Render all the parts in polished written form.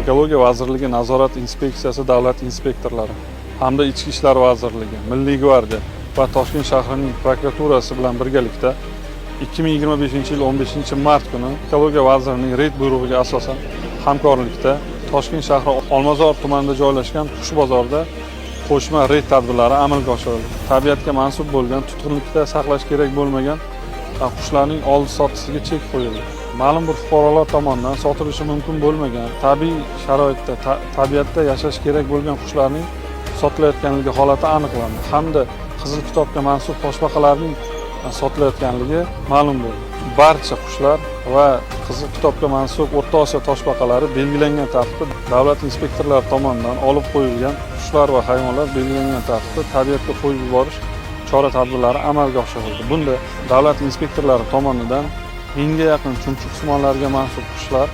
Ekologiya vazirligi nazorat inspeksiyasi davlat inspektorlari hamda Ichki ishlar vazirligi, Milliy gvardiya va Toshkent shahrining prokuraturasi bilan birgalikda 2025-yil 15-mart kuni Ekologiya vazirining reyd buyrug'iga asosan hamkorlikda Toshkent shahri Olmazor tumanida joylashgan qush bozorida qo'shma reyd tadbirlari amalga oshirildi. Tabiatga mansub bo'lgan, tutqunlikda saqlash kerak bo'lmagan qushlarning oldi-sottisiga chek qo'yildi. Ma'lum bir fuqarolar tomonidan sotilishi mumkin bo'lmagan, tabiiy sharoitda, tabiatda yashash kerak bo'lgan qushlarning sotilayotganligi holati aniqlandi hamda Qizil kitobga mansub toshbaqalarning sotilayotganligi ma'lum bo'ldi. Barcha qushlar va Qizil kitobga mansub O'rta Osiyo toshbaqalari belgilangan tartibda davlat inspektorlari tomonidan olib qo'yilgan qushlar va hayvonlar belgilangan tartibda tabiatga qo'yib yuborish chora-tadbirlari amalga oshirildi. Bunda davlat inspektorlari tomonidan 1000 ga yaqin chumchuqsimonlarga mansub qushlar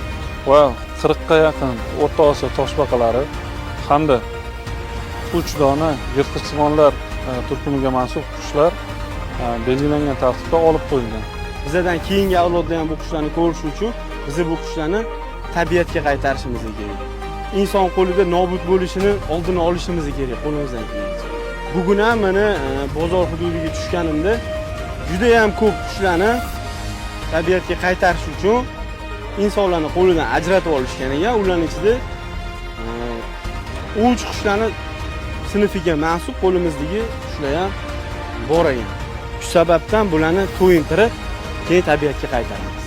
va 40 ga yaqin O'rta Osiyo toshbaqalari hamda 3 dona yirtqichsimonlar turkumiga mansub qushlar belgilangan tartibda olib qo'yilgan. Bizdan keyingi avlodda ham bu qushlarni ko'rish uchun biz bu qushlarni tabiatga qaytarishimiz kerak. Inson qo'lida nobud bo'lishini oldini olishimiz kerak qo'limizdan kelgancha. Bugun ham mana bozor hududiga tushganimda juda ham ko'p qushlarni tabiatga qaytarish uchun insonlarning qo'lidan ajratib olishgan ekan. Ularning ichida uch qushlarni sinfiga mansub qo'limizdagi qushlar ham bor ekan. Shu sababdan bularni to'yintirib keyin tabiatga qaytaramiz.